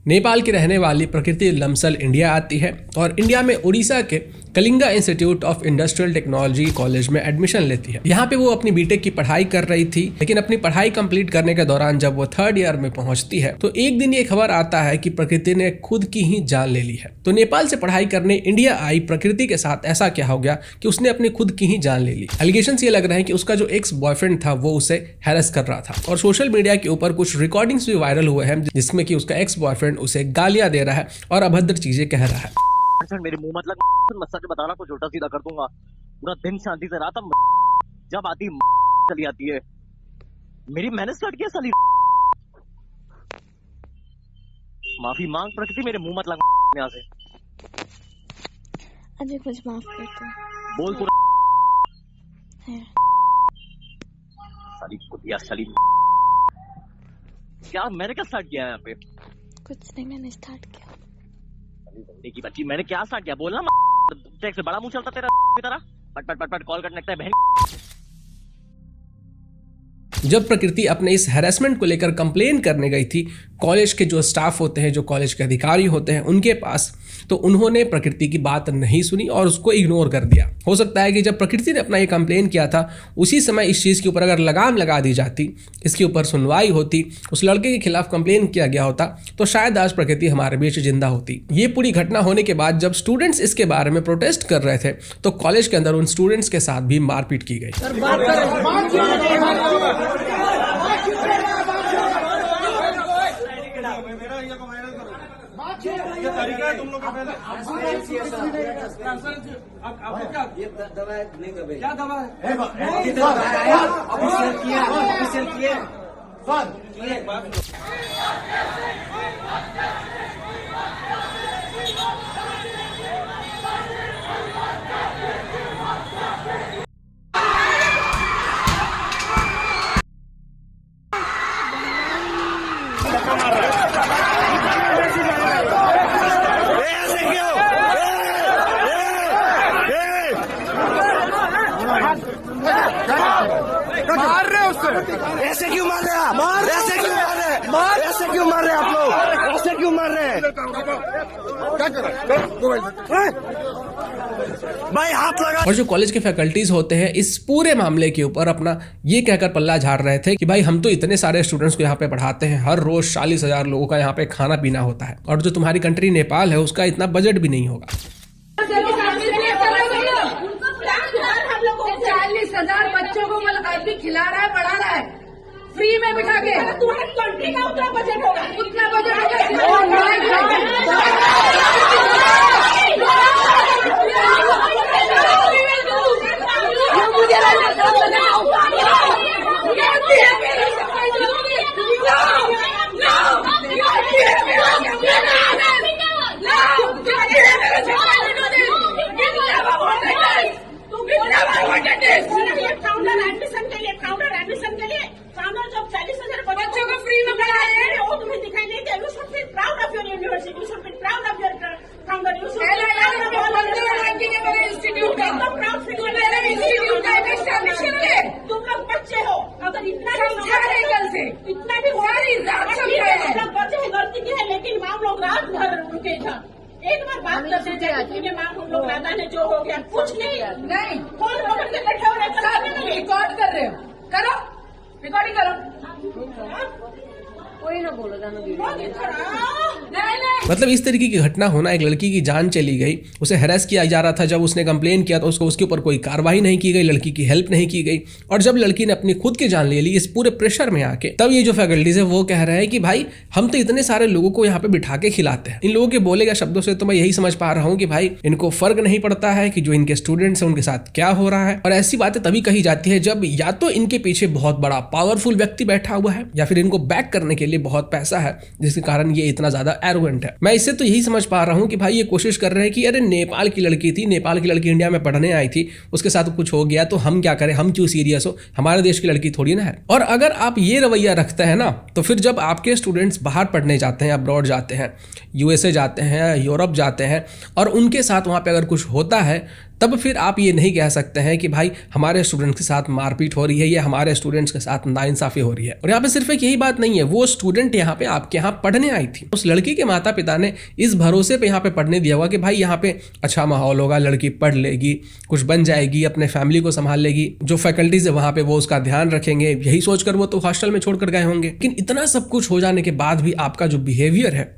नेपाल की रहने वाली प्रकृति लम्सल इंडिया आती है और इंडिया में उड़ीसा के Kalinga institute of industrial technology college में एडमिशन लेती है। यहाँ पे वो अपनी बीटेक की पढ़ाई कर रही थी, लेकिन अपनी पढ़ाई कंप्लीट करने के दौरान जब वो 3rd ईयर में पहुंचती है तो एक दिन ये खबर आता है कि प्रकृति ने खुद की ही जान ले ली है। तो नेपाल से पढ़ाई करने इंडिया आई प्रकृति के साथ ऐसा क्या हो गया कि उसने अपनी खुद की ही जान ले ली। एलिगेशन ये लग रहे हैं कि उसका जो एक्स बॉयफ्रेंड था वो उसे हैरेस कर रहा था और सोशल मीडिया के ऊपर कुछ रिकॉर्डिंग्स भी वायरल हुए हैं जिसमें कि उसका एक्स बॉयफ्रेंड उसे गालियां दे रहा है और अभद्र चीजें कह रहा है। मेरे मुंह मत लग, मैं सच बता रहा, कुछ उल्टा सीधा कर दूंगा। पूरा दिन शांति से रहा था, जब आती चली आती है। मैंने स्टार्ट किया साली। माफी मांग प्रकृति, मेरे मुंह मत लग यहाँ से। अजय कुछ माफ कर दो। बोल तू साली कुतिया साली। क्या मैंने क्या स्टार्ट किया है यहाँ पे? कुछ नहीं, मैंने स्टार्ट किया। की बच्ची, मैंने क्या स्टार्ट किया? बोलना। टेक से बड़ा मुंह चलता तेरा की तरह। पट पट पट पट कॉल करने लगता है बहन। जब प्रकृति अपने इस हैरेसमेंट को लेकर कंप्लेन करने गई थी कॉलेज के जो स्टाफ होते हैं, जो कॉलेज के अधिकारी होते हैं उनके पास, तो उन्होंने प्रकृति की बात नहीं सुनी और उसको इग्नोर कर दिया। हो सकता है कि जब प्रकृति ने अपना ये कंप्लेन किया था उसी समय इस चीज़ के ऊपर अगर लगाम लगा दी जाती, इसके ऊपर सुनवाई होती, उस लड़के के खिलाफ कंप्लेन किया गया होता, तो शायद आज प्रकृति हमारे बीच जिंदा होती। ये पूरी घटना होने के बाद जब स्टूडेंट्स इसके बारे में प्रोटेस्ट कर रहे थे तो कॉलेज के अंदर उन स्टूडेंट्स के साथ भी मारपीट की गई। ये तरीका है तुम लोग का पहले। आपको क्या ये दवा है? नहीं दवा, क्या दवा है? ऑफिशियल किया मार रहे उससे। ऐसे क्यों मार रहे आप? ऐसे क्यों मार रहे? ऐसे क्यों मार रहे आप लोग? ऐसे क्यों मार रहे हैं? भाई हाथ लगा। और जो कॉलेज के फैकल्टीज होते हैं इस पूरे मामले के ऊपर अपना ये कहकर पल्ला झाड़ रहे थे कि भाई हम तो इतने सारे स्टूडेंट्स को यहाँ पे पढ़ाते हैं, हर रोज 40,000 लोगों का यहाँ पे खाना पीना होता है और जो तुम्हारी कंट्री नेपाल है उसका इतना बजट भी नहीं होगा। 40,000 बच्चों को आदमी खिला रहा है, पढ़ा रहा है फ्री में बिठा के। तुम्हारी कंट्री का उतना बजट होगा, उतना बजट होगा। एडमिशन के लिए फाउंडर जब 40,000 बच्चों को फ्री में पढ़ा रहे हैं, वो तुम्हें दिखाई नहीं दे। You should be proud of your university, you should be proud of your founder, you should be proud of your institute का। तुम प्राउड फील मेरे इंस्टीट्यूट का एस्टैब्लिशमेंट है। तुम लोग बच्चे हो, अगर इतना समझा रहे कल से, इतना भी सारी रात समझाया है। बच्चे गलती की है, लेकिन माँ लोग रात भर उनके था। एक बार बात करते थे, माँ हम लोग दादा ने जो हो गया कुछ नहीं फोन पकड़ के बैठे हो रहे, रिकॉर्ड कर रहे हो, करो रिकॉर्डिंग करो। कोई ना बोलो जानो। मतलब इस तरीके की घटना होना, एक लड़की की जान चली गई, उसे हैरेस किया जा रहा था, जब उसने कंप्लेन किया तो उसके ऊपर कोई कार्रवाई नहीं की गई, लड़की की हेल्प नहीं की गई, और जब लड़की ने अपनी खुद की जान ले ली इस पूरे प्रेशर में आके, तब ये जो फैकल्टीज है वो कह रहे हैं कि भाई हम तो इतने सारे लोगों को यहाँ पे बिठा के खिलाते हैं। इन लोगों के बोले गए शब्दों से तो मैं यही समझ पा रहा हूँ कि भाई इनको फर्क नहीं पड़ता है कि जो इनके स्टूडेंट्स हैं उनके साथ क्या हो रहा है। और ऐसी बातें तभी कही जाती है जब या तो इनके पीछे बहुत बड़ा पावरफुल व्यक्ति बैठा हुआ है या फिर इनको बैक करने के लिए बहुत पैसा है, जिसके कारण ये इतना ज्यादा एरोगेंट है। मैं इससे तो यही समझ पा रहा हूँ कि भाई ये कोशिश कर रहे हैं कि अरे नेपाल की लड़की थी, नेपाल की लड़की इंडिया में पढ़ने आई थी, उसके साथ कुछ हो गया तो हम क्या करें, हम क्यों सीरियस हो, हमारे देश की लड़की थोड़ी ना है। और अगर आप ये रवैया रखते हैं ना तो फिर जब आपके स्टूडेंट्स बाहर पढ़ने जाते हैं, अब्रॉड जाते हैं, यूएसए जाते हैं, यूरोप जाते हैं और उनके साथ वहाँ पे अगर कुछ होता है तब फिर आप ये नहीं कह सकते हैं कि भाई हमारे स्टूडेंट्स के साथ मारपीट हो रही है या हमारे स्टूडेंट्स के साथ नाइंसाफी हो रही है। और यहाँ पे सिर्फ एक यही बात नहीं है, वो स्टूडेंट यहाँ पे आपके यहाँ पढ़ने आई थी, उस लड़की के माता पिता ने इस भरोसे पे यहाँ पे पढ़ने दिया हुआ कि भाई यहाँ पे अच्छा माहौल होगा, लड़की पढ़ लेगी, कुछ बन जाएगी, अपने फैमिली को संभाल लेगी, जो फैकल्टीज है वहाँ पे वो उसका ध्यान रखेंगे, यही सोचकर वो तो हॉस्टल में छोड़कर गए होंगे। लेकिन इतना सब कुछ हो जाने के बाद भी आपका जो बिहेवियर है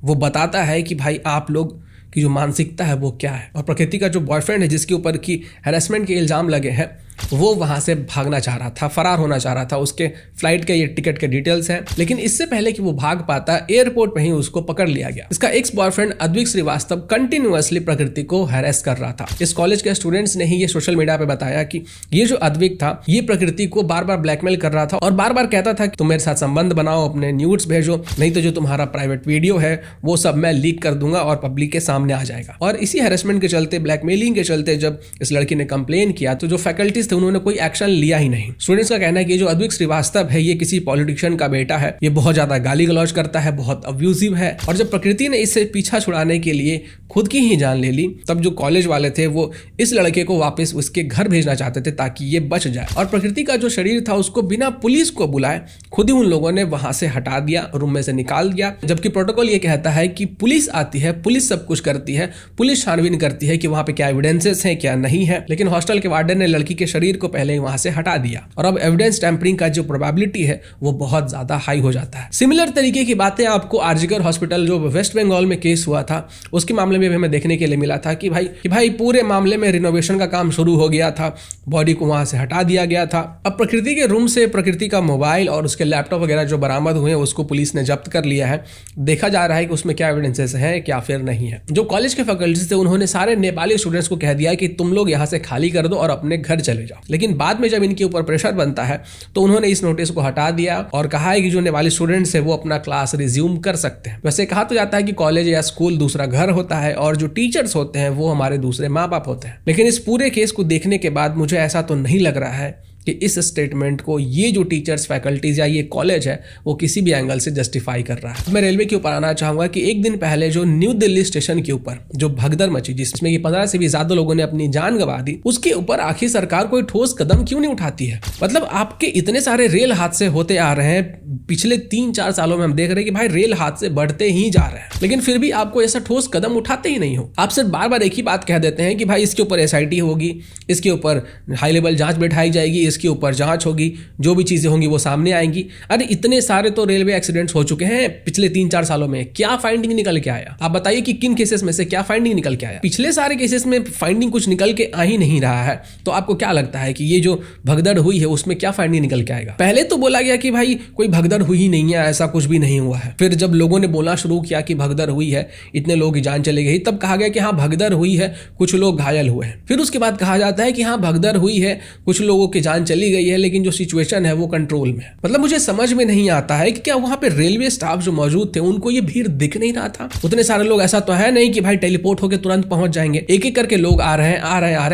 वो बताता है कि भाई आप लोग की जो मानसिकता है वो क्या है। और प्रकृति का जो बॉयफ्रेंड है जिसके ऊपर की हैरेसमेंट के इल्जाम लगे हैं वो वहां से भागना चाह रहा था, फरार होना चाह रहा था। उसके फ्लाइट के ये टिकट के डिटेल्स हैं, लेकिन इससे पहले कि वो भाग पाता एयरपोर्ट पे ही उसको पकड़ लिया गया। इसका ex boyfriend Advik Shrivastava continuously Prakriti को हैरेस कर रहा था। इस कॉलेज के स्टूडेंट्स ने ही ये सोशल मीडिया पे बताया कि ये जो अद्विक था ये प्रकृति को बार बार ब्लैकमेल कर रहा था और बार बार कहता था कि तुम मेरे साथ संबंध बनाओ, अपने न्यूड्स भेजो, नहीं तो जो तुम्हारा प्राइवेट वीडियो है वो सब मैं लीक कर दूंगा और पब्लिक के सामने आ जाएगा। और इसी हैरेसमेंट के चलते, ब्लैकमेलिंग के चलते जब इस लड़की ने कंप्लेन किया तो जो फैकल्टीज थे उन्होंने कोई एक्शन लिया ही नहीं। स्टूडेंट्स का कहना है कि ये जो अद्विक श्रीवास्तव है ये किसी पॉलिटिशियन का बेटा है, ये बहुत ज्यादा गाली गलौज करता है, बहुत अब्यूजिव है। और जब प्रकृति ने इससे पीछा छुड़ाने के लिए खुद की ही जान ले ली तब जो कॉलेज वाले थे वो इस लड़के को वापस उसके घर भेजना चाहते थे ताकि ये बच जाए। और प्रकृति का जो शरीर था उसको बिना पुलिस को बुलाए खुद ही उन लोगों ने वहां से हटा दिया, रूम में से निकाल दिया। जबकि प्रोटोकॉल ये कहता है कि पुलिस आती है, पुलिस सब कुछ करती है, पुलिस छानबीन करती है कि वहां पे क्या एविडेंसेस हैं क्या नहीं है। लेकिन हॉस्टल के वार्डन ने लड़की के शरीर को पहले वहां से हटा दिया और अब एविडेंस टैंपरिंग का जो प्रोबेबिलिटी है वो बहुत ज्यादा हाई हो जाता है। सिमिलर तरीके की बातें आपको आरजीकर हॉस्पिटल जो वेस्ट बंगाल में केस हुआ था उसके मामले में भी हमें देखने के लिए मिला था कि भाई पूरे मामले में रिनोवेशन का काम शुरू हो गया था, बॉडी को वहां से हटा दिया गया था। अब प्रकृति के रूम से प्रकृति का मोबाइल और उसके लैपटॉप वगैरह जो बरामद हुए उसको पुलिस ने जब्त कर लिया है। देखा जा रहा है कि उसमें क्या एविडेंसेस हैं क्या फिर नहीं है। जो कॉलेज के फैकल्टीज थे उन्होंने सारे नेपाली स्टूडेंट्स को कह दिया कि तुम लोग यहाँ से खाली कर दो और अपने घर चले जाओ। लेकिन बाद में जब इनके ऊपर प्रेशर बनता है तो उन्होंने इस नोटिस को हटा दिया और कहा है कि जो नेपाली स्टूडेंट्स है वो अपना क्लास रिज्यूम कर सकते हैं। वैसे कहा तो जाता है कि कॉलेज या स्कूल दूसरा घर होता है और जो टीचर्स होते हैं वो हमारे दूसरे माँ बाप होते हैं। लेकिन इस पूरे केस को देखने के बाद मुझे ऐसा तो नहीं लग रहा है कि इस स्टेटमेंट को ये जो टीचर्स, फैकल्टीज या ये कॉलेज है वो किसी भी एंगल से जस्टिफाई कर रहा है। मैं रेलवे के ऊपर आना चाहूंगा कि एक दिन पहले जो न्यू दिल्ली स्टेशन के ऊपर जो भगदड़ मची जिसमें कि 15 से भी ज्यादा लोगों ने अपनी जान गंवा दी, उसके ऊपर आखिर सरकार कोई ठोस कदम क्यों नहीं उठाती है। मतलब आपके इतने सारे रेल हादसे होते आ रहे हैं, पिछले 3-4 सालों में हम देख रहे हैं कि भाई रेल हादसे बढ़ते ही जा रहे हैं, लेकिन फिर भी आपको ऐसा ठोस कदम उठाते ही नहीं हो। आप सिर्फ बार बार एक ही बात कह देते हैं कि भाई इसके ऊपर SIT होगी, इसके ऊपर हाई लेवल जांच बैठाई जाएगी, इसके ऊपर जांच होगी, जो भी चीजें होंगी वो सामने आएंगी। अरे इतने सारे तो रेलवे एक्सीडेंट्स हो चुके हैं पिछले 3-4 सालों में, क्या फाइंडिंग निकल के आया? आप बताइए कि किन केसेस में से क्या फाइंडिंग निकल के आया? पिछले सारे केसेस में फाइंडिंग कुछ निकल के आ ही नहीं रहा है। तो आपको क्या लगता है कि ये जो भगदड़ हुई है उसमें क्या फाइंडिंग निकल के आएगा? पहले तो बोला गया कि भाई कोई भगदड़ हुई ही नहीं है, ऐसा कुछ भी नहीं हुआ है। फिर जब लोगों ने बोलना शुरू किया कि भगदड़ हुई है, इतने लोगों की जान चली गई, तब कहा गया कि हाँ भगदड़ हुई है, कुछ लोग घायल हुए हैं। फिर उसके बाद कहा जाता है कि हाँ भगदड़ हुई है, कुछ लोगों की जान चली गई है, लेकिन जो सिचुएशन है वो कंट्रोल में है। मतलब मुझे समझ में नहीं आता है कि क्या वहां पे रेलवे स्टाफ जो मौजूद थे उनको ये भीड़ दिख नहीं रहा था? उतने सारे लोग, ऐसा तो है नहीं कि भाई टेलीपोर्ट होकर तुरंत पहुंच जाएंगे। एक एक करके लोग आ रहे हैं,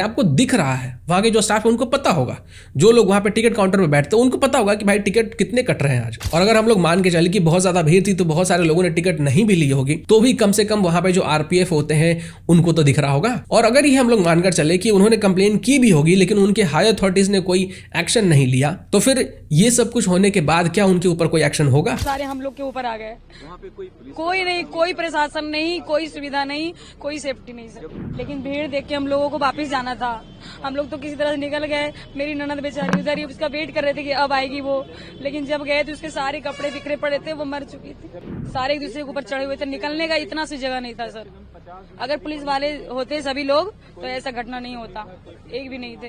आपको दिख रहा है। वहां के जो स्टाफ है उनको पता होगा, जो लोग वहां पे टिकट काउंटर पे बैठते हैं उनको पता होगा कि भाई टिकट कितने कट रहे हैं आज। और अगर हम लोग मान के चले कि बहुत ज्यादा भीड़ थी तो बहुत सारे लोगों ने टिकट नहीं भी ली होगी, तो भी कम से कम वहां पे जो RPF होते हैं उनको तो दिख रहा होगा। और अगर ये हम लोग मानकर चले कि उन्होंने कंप्लेन की भी होगी लेकिन उनके हाई अथॉरिटीज ने कोई एक्शन नहीं लिया, तो फिर ये सब कुछ होने के बाद क्या उनके ऊपर कोई एक्शन होगा? सारे हम लोग के ऊपर आ गए, कोई नहीं, कोई प्रशासन नहीं, कोई सुविधा नहीं, कोई सेफ्टी नहीं सर। लेकिन भीड़ देख के हम लोगों को वापस जाना था, हम लोग तो किसी तरह से निकल गए। मेरी ननद बेचारी उधर ही उसका वेट कर रहे थे कि अब आएगी वो, लेकिन जब गए तो उसके सारे कपड़े बिखरे पड़े थे, वो मर चुकी थी, सारे एक दूसरे के ऊपर चढ़े हुए थे, निकलने का इतना सी जगह नहीं था सर। अगर पुलिस वाले होते सभी लोग तो ऐसा घटना नहीं होता, एक भी नहीं थे,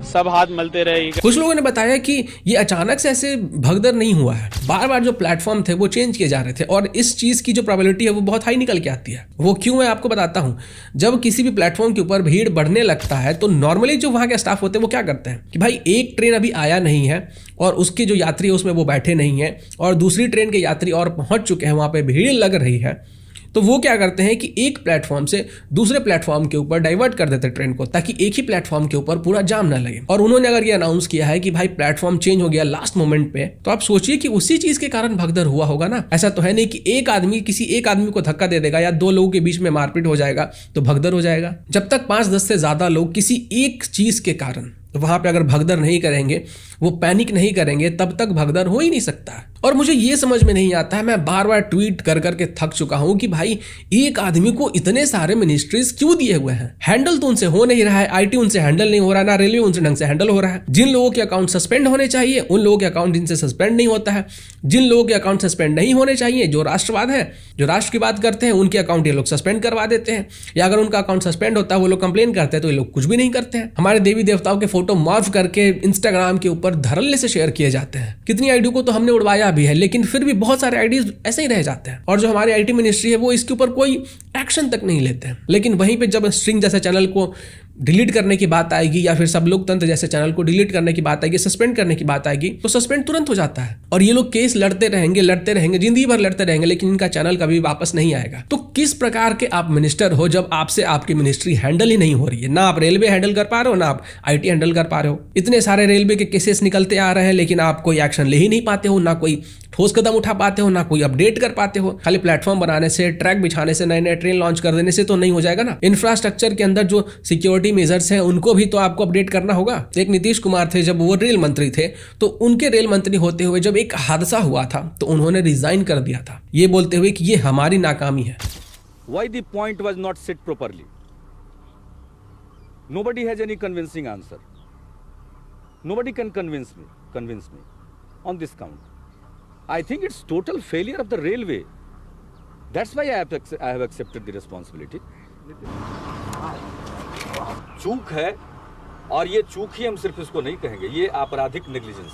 सब हाथ मलते रहे। कुछ लोगों ने बताया कि ये अचानक से ऐसे भगदड़ नहीं हुआ है, बार बार जो प्लेटफॉर्म थे वो चेंज किए जा रहे थे और इस चीज की जो प्रोबेबिलिटी है वो बहुत हाई निकल के आती है। वो क्यों है आपको बताता हूं। जब किसी भी प्लेटफॉर्म के ऊपर भीड़ बढ़ने लगता है तो नॉर्मली जो वहां के स्टाफ होते हैं वो क्या करते हैं कि भाई एक ट्रेन अभी आया नहीं है और उसके जो यात्री है उसमें वो बैठे नहीं है और दूसरी ट्रेन के यात्री और पहुंच चुके हैं, वहां पे भीड़ लग रही है, तो वो क्या करते हैं कि एक प्लेटफॉर्म से दूसरे प्लेटफॉर्म के ऊपर डाइवर्ट कर देते ट्रेन को, ताकि एक ही प्लेटफॉर्म के ऊपर पूरा जाम ना लगे। और उन्होंने अगर ये अनाउंस किया है कि भाई प्लेटफॉर्म चेंज हो गया लास्ट मोमेंट पे, तो आप सोचिए कि उसी चीज के कारण भगदड़ हुआ होगा ना। ऐसा तो है नहीं कि एक आदमी किसी एक आदमी को धक्का दे देगा या दो लोगों के बीच में मारपीट हो जाएगा तो भगदड़ हो जाएगा। जब तक 5-10 से ज्यादा लोग किसी एक चीज के कारण वहां पे अगर भगदड़ नहीं करेंगे, वो पैनिक नहीं करेंगे, तब तक भगदड़ हो ही नहीं सकता। और मुझे ये समझ में नहीं आता है, मैं बार बार ट्वीट कर करके थक चुका हूं कि भाई एक आदमी को इतने सारे मिनिस्ट्रीज क्यों दिए हुए हैं। हैंडल तो उनसे हो नहीं रहा है, आईटी उनसे हैंडल नहीं हो रहा है, ना रेलवे उनसे ढंग से हैंडल हो रहा है। जिन लोगों के अकाउंट सस्पेंड होने चाहिए उन लोगों के अकाउंट जिनसे सस्पेंड नहीं होता है, जिन लोगों के अकाउंट सस्पेंड नहीं होने चाहिए, जो राष्ट्रवाद है, जो राष्ट्र की बात करते हैं, उनके अकाउंट ये लोग सस्पेंड करवा देते हैं। या अगर उनका अकाउंट सस्पेंड होता है वो लोग कंप्लेन करते हैं तो ये लोग कुछ भी नहीं करते हैं। हमारे देवी देवताओं के फोटो मॉर्फ करके इंस्टाग्राम के ऊपर धड़ल्ले से शेयर किए जाते हैं। कितनी आईडी को तो हमने उड़वाया भी है, लेकिन फिर भी बहुत सारे आईडीज ऐसे ही रह जाते हैं। और जो हमारी आईटी मिनिस्ट्री है वो इसके ऊपर कोई एक्शन तक नहीं लेते हैं। लेकिन वहीं पे जब स्ट्रिंग जैसे चैनल को डिलीट करने की बात आएगी या फिर सब लोग तंत्र जैसे चैनल को डिलीट करने की बात आएगी, सस्पेंड करने की बात आएगी, तो सस्पेंड तुरंत हो जाता है। और ये लोग केस लड़ते रहेंगे जिंदगी भर लड़ते रहेंगे, लेकिन इनका चैनल कभी वापस नहीं आएगा। तो किस प्रकार के आप मिनिस्टर हो जब आपसे आपकी मिनिस्ट्री हैंडल ही नहीं हो रही है? ना आप रेलवे हैंडल कर पा रहे हो, ना आप आईटी हैंडल कर पा रहे हो। इतने सारे रेलवे के केसेस निकलते आ रहे हैं, लेकिन आप कोई एक्शन ले ही नहीं पाते हो, ना कोई ठोस कदम उठा पाते हो, ना कोई अपडेट कर पाते हो। खाली प्लेटफॉर्म बनाने से, ट्रैक बिछाने से, नए नए ट्रेन लॉन्च कर देने से तो नहीं हो जाएगा ना। इंफ्रास्ट्रक्चर के अंदर जो सिक्योरिटी मेजर्स हैं उनको भी तो आपको अपडेट करना होगा। एक नीतीश कुमार थे, जब वो रेल मंत्री थे, तो उनके रेल मंत्री होते हुए जब एक हादसा हुआ था तो उन्होंने रिजाइन कर दिया था, ये बोलते हुए कि ये हमारी नाकामी है। Why the point was not set properly? Nobody has any convincing answer. Nobody can convince me on this count. I think it's total failure of the railway. That's why I have accepted the responsibility. चूक है, और ये चूक ही हम सिर्फ इसको नहीं कहेंगे, ये आपराधिक नेग्लिजेंस,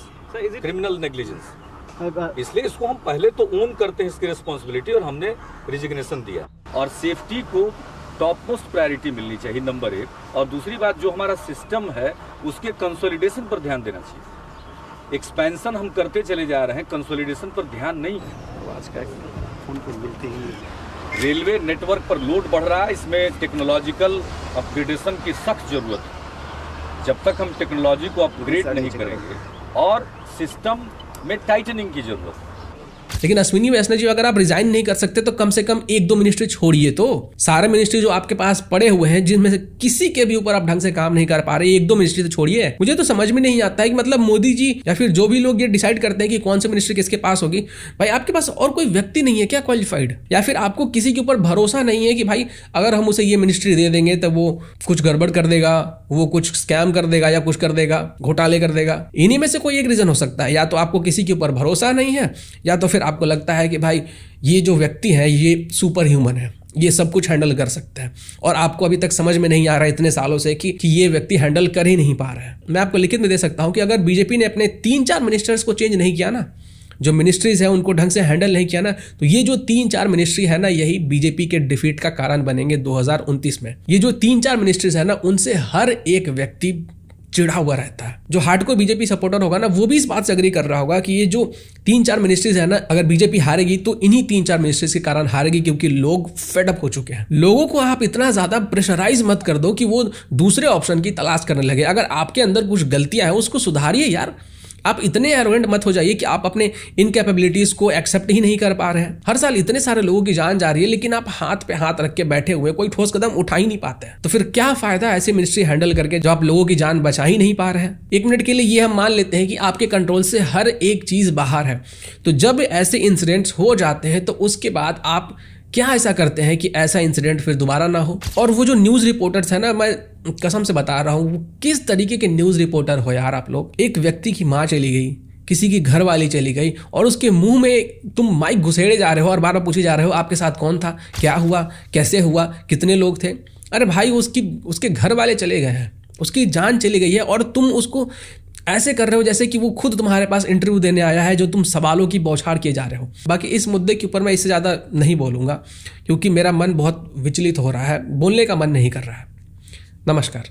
क्रिमिनल नेग्लिजेंस। इसलिए इसको हम पहले तो ओन करते हैं इसकी रिस्पॉन्सिबिलिटी, और हमने रिजिग्नेशन दिया। और सेफ्टी को टॉप मोस्ट प्रायोरिटी मिलनी चाहिए, नंबर 1। और दूसरी बात, जो हमारा सिस्टम है उसके कंसोलिडेशन पर ध्यान देना चाहिए। एक्सपेंशन हम करते चले जा रहे हैं, कंसोलिडेशन पर ध्यान नहीं है। आज का फोन पर मिलते ही रेलवे नेटवर्क पर लोड बढ़ रहा है, इसमें टेक्नोलॉजिकल अपग्रेडेशन की सख्त जरूरत है। जब तक हम टेक्नोलॉजी को अपग्रेड नहीं करेंगे, और सिस्टम में टाइटनिंग की जरूरत है। लेकिन अश्विनी वैष्णव जी, अगर आप रिजाइन नहीं कर सकते तो कम से कम 1-2 मिनिस्ट्री छोड़िए। तो सारे मिनिस्ट्री जो आपके पास पड़े हुए हैं, जिनमें से किसी के भी ऊपर आप ढंग से काम नहीं कर पा रहे, 1-2 मिनिस्ट्री तो छोड़िए। मुझे तो समझ में नहीं आता है कि मतलब मोदी जी या फिर जो भी लोग ये डिसाइड करते हैं कि कौन सी मिनिस्ट्री किसके पास होगी, भाई आपके पास और कोई व्यक्ति नहीं है क्या क्वालिफाइड? या फिर आपको किसी के ऊपर भरोसा नहीं है कि भाई अगर हम उसे ये मिनिस्ट्री दे देंगे तो वो कुछ गड़बड़ कर देगा, वो कुछ स्कैम कर देगा, या कुछ कर देगा, घोटाले कर देगा? इन्हीं में से कोई एक रीजन हो सकता है। या तो आपको किसी के ऊपर भरोसा नहीं है, या तो फिर आपको लगता है कि भाई ये जो व्यक्ति है ये सुपर ह्यूमन है, ये सब कुछ हैंडल कर सकता है। और आपको अभी तक समझ में नहीं आ रहा है इतने सालों से कि ये व्यक्ति हैंडल कर ही नहीं पा रहा है। मैं आपको लिखित में दे सकता हूं कि अगर बीजेपी ने अपने 3-4 मिनिस्टर्स को चेंज नहीं किया ना, जो मिनिस्ट्रीज है उनको ढंग से हैंडल नहीं किया ना, तो ये जो 3-4 मिनिस्ट्री है ना, यही बीजेपी के डिफीट का कारण बनेंगे 2029 में। ये जो 3-4 मिनिस्ट्रीज है ना, उनसे हर एक व्यक्ति चिढ़ा हुआ रहता है। जो हार्डकोर बीजेपी सपोर्टर होगा ना, वो भी इस बात से एग्री कर रहा होगा कि ये जो 3-4 मिनिस्ट्रीज है ना, अगर बीजेपी हारेगी तो इन्हीं 3-4 मिनिस्ट्रीज के कारण हारेगी, क्योंकि लोग फेड अप हो चुके हैं। लोगों को आप इतना ज्यादा प्रेशराइज मत कर दो कि वो दूसरे ऑप्शन की तलाश करने लगे। अगर आपके अंदर कुछ गलतियां हैं उसको सुधारिए यार। आप इतने एरोगेंट मत हो जाइए कि आप अपने इनकैपेबिलिटीज को एक्सेप्ट ही नहीं कर पा रहे हैं। हर साल इतने सारे लोगों की जान जा रही है, लेकिन आप हाथ पे हाथ रख के बैठे हुए कोई ठोस कदम उठा ही नहीं पाते हैं। तो फिर क्या फायदा ऐसी मिनिस्ट्री हैंडल करके जो आप लोगों की जान बचा ही नहीं पा रहे हैं। 1 मिनट के लिए ये हम मान लेते हैं कि आपके कंट्रोल से हर एक चीज बाहर है, तो जब ऐसे इंसिडेंट्स हो जाते हैं तो उसके बाद आप क्या ऐसा करते हैं कि ऐसा इंसिडेंट फिर दोबारा ना हो। और वो जो न्यूज रिपोर्टर्स है ना, मैं कसम से बता रहा हूं, किस तरीके के न्यूज रिपोर्टर हो यार आप लोग। एक व्यक्ति की मां चली गई, किसी की घर वाली चली गई, और उसके मुंह में तुम माइक घुसेड़े जा रहे हो और बार बार पूछे जा रहे हो आपके साथ कौन था, क्या हुआ, कैसे हुआ, कितने लोग थे। अरे भाई उसके घर वाले चले गए हैं, उसकी जान चली गई है, और तुम उसको ऐसे कर रहे हो जैसे कि वो खुद तुम्हारे पास इंटरव्यू देने आया है, जो तुम सवालों की बौछार किए जा रहे हो। बाकी इस मुद्दे के ऊपर मैं इससे ज़्यादा नहीं बोलूँगा, क्योंकि मेरा मन बहुत विचलित हो रहा है, बोलने का मन नहीं कर रहा है। नमस्कार।